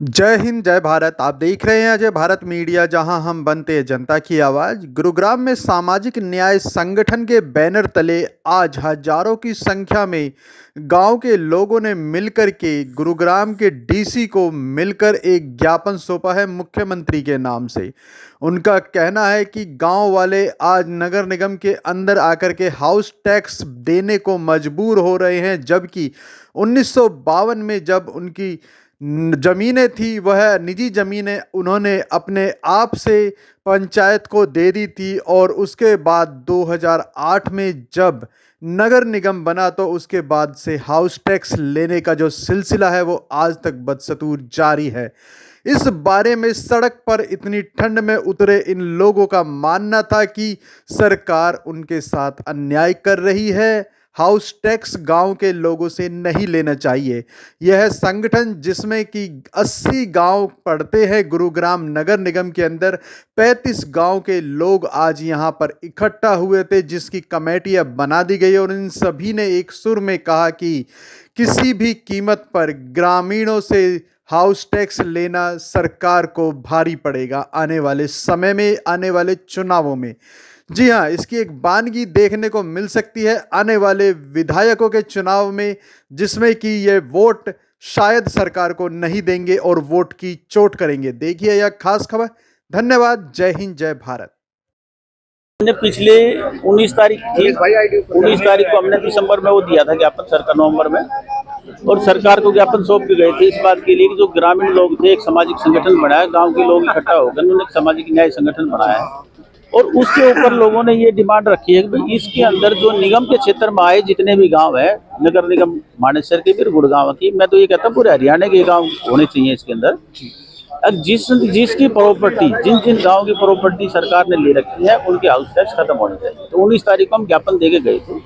जय हिंद, जय भारत। आप देख रहे हैं अजय भारत मीडिया, जहां हम बनते हैं जनता की आवाज। गुरुग्राम में सामाजिक न्याय संगठन के बैनर तले आज हजारों की संख्या में गांव के लोगों ने मिलकर के गुरुग्राम के डीसी को मिलकर एक ज्ञापन सौंपा है मुख्यमंत्री के नाम से। उनका कहना है कि गांव वाले आज नगर निगम के अंदर आकर के हाउस टैक्स देने को मजबूर हो रहे हैं, जबकि 1952 में जब उनकी ज़मीनें थी, वह निजी ज़मीनें उन्होंने अपने आप से पंचायत को दे दी थी, और उसके बाद 2008 में जब नगर निगम बना तो उसके बाद से हाउस टैक्स लेने का जो सिलसिला है वो आज तक बदस्तूर जारी है। इस बारे में सड़क पर इतनी ठंड में उतरे इन लोगों का मानना था कि सरकार उनके साथ अन्याय कर रही है, हाउस टैक्स गांव के लोगों से नहीं लेना चाहिए। यह संगठन, जिसमें कि 80 गांव पड़ते हैं गुरुग्राम नगर निगम के अंदर, 35 गांव के लोग आज यहां पर इकट्ठा हुए थे, जिसकी कमेटियां बना दी गई और इन सभी ने एक सुर में कहा कि किसी भी कीमत पर ग्रामीणों से हाउस टैक्स लेना सरकार को भारी पड़ेगा आने वाले समय में, आने वाले चुनावों में। जी हाँ, इसकी एक बानगी देखने को मिल सकती है आने वाले विधायकों के चुनाव में, जिसमें कि ये वोट शायद सरकार को नहीं देंगे और वोट की चोट करेंगे। देखिए यह खास खबर। धन्यवाद। जय हिंद, जय भारत। हमने पिछले 19 तारीख थी, 19 तारीख को हमने दिसंबर में वो दिया था ज्ञापन, सरकार नवंबर में, और सरकार को ज्ञापन सौंप के गए थे इस बात के लिए कि जो ग्रामीण लोग थे, एक सामाजिक संगठन बनाया, गांव के लोग इकट्ठा होकर उन्होंने एक सामाजिक न्याय संगठन बनाया है, और उसके ऊपर लोगों ने ये डिमांड रखी है कि इसके अंदर जो निगम के क्षेत्र में आए जितने भी गाँव है, नगर निगम मानेसर के, फिर गुड़गांव की, मैं तो ये कहता हूँ पूरे हरियाणा के गाँव होने चाहिए इसके अंदर। अब जिसकी प्रॉपर्टी, जिन जिन गांव की प्रॉपर्टी सरकार ने ले रखी है, उनके हाउस टैक्स खत्म होने चाहिए। तो 19 तारीख को हम ज्ञापन देके गए थे।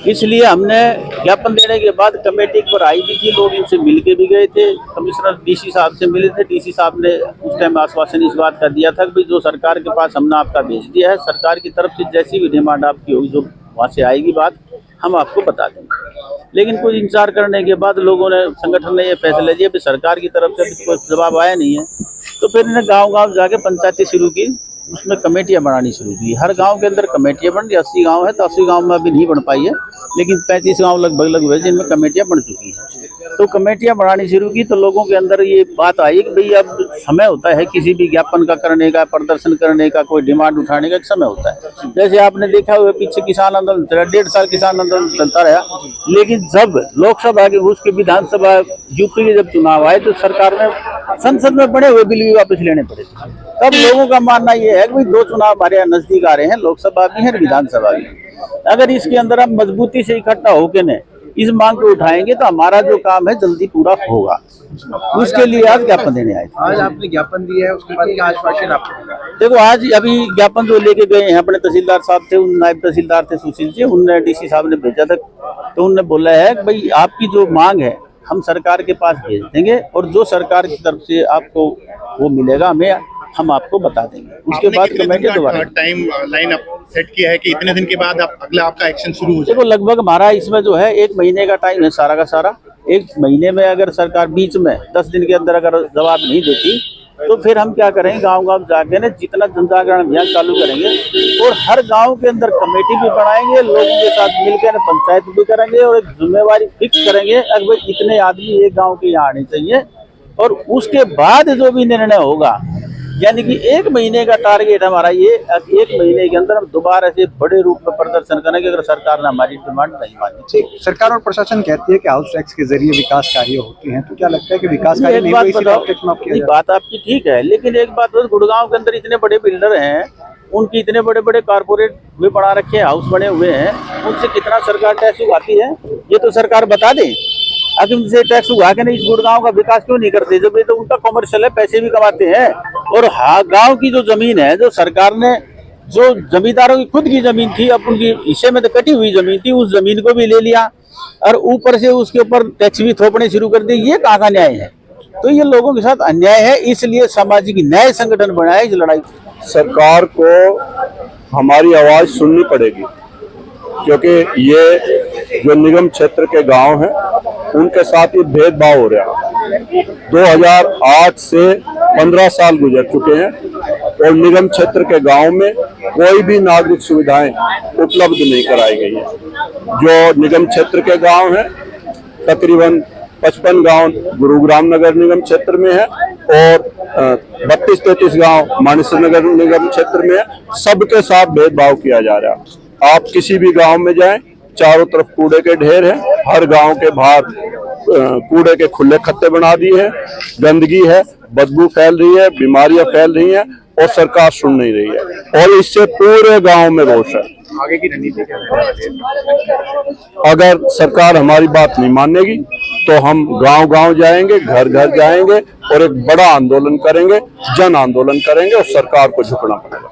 इसलिए हमने ज्ञापन देने के बाद कमेटी पर आई भी थी, लोग इनसे मिल के भी गए थे, कमिश्नर डीसी साहब से मिले थे। डीसी साहब ने उस टाइम आश्वासन इस बात का दिया था कि जो सरकार के पास हमने आपका भेज दिया है, सरकार की तरफ से जैसी भी डिमांड आपकी होगी, जो वहाँ से आएगी बात, हम आपको बता देंगे। लेकिन कुछ इंतजार करने के बाद लोगों ने, संगठन ने ये फैसला लिया कि सरकार की तरफ से कोई जवाब आया नहीं है, तो फिर इन्हें गांव-गांव जाके पंचायतें शुरू की, उसमें कमेटियां बनानी शुरू की। हर गांव के अंदर कमेटियां बन रही, 80 गांव है तो 80 गांव में अभी नहीं बन पाई है, लेकिन 35 गांव लगभग है जिनमें कमेटियां बन चुकी हैं। तो कमेटियां बनानी शुरू की तो लोगों के अंदर ये बात आई कि भाई अब समय होता है किसी भी ज्ञापन का करने का, प्रदर्शन करने का, कोई डिमांड उठाने का एक समय होता है। जैसे आपने देखा हुआ पीछे किसान आंदोलन चला, 1.5 साल किसान आंदोलन चलता रहा, लेकिन जब लोकसभा के, उसके विधानसभा, यूपी के जब चुनाव आए तो सरकार ने संसद में बने हुए बिल भी वापस लेने पड़े। तब लोगों का मानना यह है कि भाई 2 चुनाव हमारे यहाँ नजदीक आ रहे हैं, लोकसभा भी है, विधानसभा भी। अगर इसके अंदर हम मजबूती से इकट्ठा होकर ने इस मांग को उठाएंगे तो हमारा जो काम है जल्दी पूरा होगा। उसके लिए आज ज्ञापन देने आए थे। आज आपने ज्ञापन दिया है, उसके बाद क्या आश्वासन आपको? देखो, आज अभी ज्ञापन जो लेके गए हैं अपने तहसीलदार साहब थे, उन नायब तहसीलदार थे सुशील जी, उनने डीसी साहब ने भेजा था, तो उनने बोला है कि भाई आपकी जो मांग है हम सरकार के पास भेज देंगे, और जो सरकार की तरफ से आपको वो मिलेगा हमें, हम आपको बता देंगे। उसके बाद कमेटी दोबारा टाइम लाइन अप सेट किया है कि इतने दिन के बाद अगला आपका एक्शन शुरू हो जाए। देखो, लगभग हमारा इसमें जो है 1 महीने का टाइम है सारा का सारा। 1 महीने में अगर सरकार बीच में 10 दिन के अंदर अगर जवाब नहीं देती तो फिर हम क्या करेंगे, गांव-गांव जाके ना जितना जनजागरण अभियान चालू करेंगे, और हर गांव के अंदर कमेटी भी बनाएंगे, लोगों के साथ मिलकर पंचायत भी करेंगे, और एक जिम्मेवारी फिक्स करेंगे अगर इतने आदमी एक गाँव के यहाँ आने चाहिए, और उसके बाद जो भी निर्णय होगा, यानी कि 1 महीने का टारगेट हमारा ये, 1 महीने के अंदर हम दोबारा से बड़े रूप में प्रदर्शन करेंगे अगर सरकार ने हमारी डिमांड नहीं मानी। सरकार और प्रशासन कहती है कि हाउस टैक्स के जरिए विकास कार्य होते हैं, तो क्या लगता है कि विकास कार्य नहीं हुए, इसीलिए हाउस टैक्स माफ किया? बात आपकी ठीक है, लेकिन एक बात, गुड़गांव के अंदर इतने बड़े बिल्डर हैं, उनकी इतने बड़े बड़े कारपोरेट भी बना रखे हैं, हाउस बने हुए हैं, उनसे कितना सरकार टैक्स उगाती है ये तो सरकार बता दे। आखिर उनसे टैक्स उगा के नहीं इस गुड़गांव का विकास क्यों नहीं करते, जब ये तो उनका कमर्शियल है, पैसे भी कमाते हैं। और हाँ, गांव की जो जमीन है, जो सरकार ने, जो जमींदारों की खुद की जमीन थी, अब उनकी हिस्से में तो कटी हुई जमीन थी, उस जमीन को भी ले लिया और ऊपर से उसके ऊपर टैक्स भी थोपने शुरू कर दिए। ये कहाँ का न्याय है? तो ये लोगों के साथ अन्याय है, इसलिए सामाजिक न्याय संगठन बनाया इस लड़ाई। सरकार को हमारी आवाज सुननी पड़ेगी, क्योंकि ये जो निगम क्षेत्र के गांव हैं उनके साथ ये भेदभाव हो रहा है। 2008 से 15 साल गुजर चुके हैं और निगम क्षेत्र के गांव में कोई भी नागरिक सुविधाएं उपलब्ध नहीं कराई गई है। जो निगम क्षेत्र के गांव हैं तकरीबन 55 गांव गुरुग्राम नगर निगम क्षेत्र में है और 32-33 गांव मानेसर नगर निगम क्षेत्र में है। सबके साथ भेदभाव किया जा रहा है। आप किसी भी गांव में जाएं, चारों तरफ कूड़े के ढेर हैं। हर गांव के बाहर कूड़े के खुले खत्ते बना दिए हैं। गंदगी है, बदबू फैल रही है, बीमारियां फैल रही हैं और सरकार सुन नहीं रही है और इससे पूरे गांव में रोष है। आगे की रणनीति क्या है? अगर सरकार हमारी बात नहीं मानेगी तो हम गांव-गांव जाएंगे, घर-घर जाएंगे और एक बड़ा आंदोलन करेंगे, जन आंदोलन करेंगे और सरकार को झुकना पड़ेगा।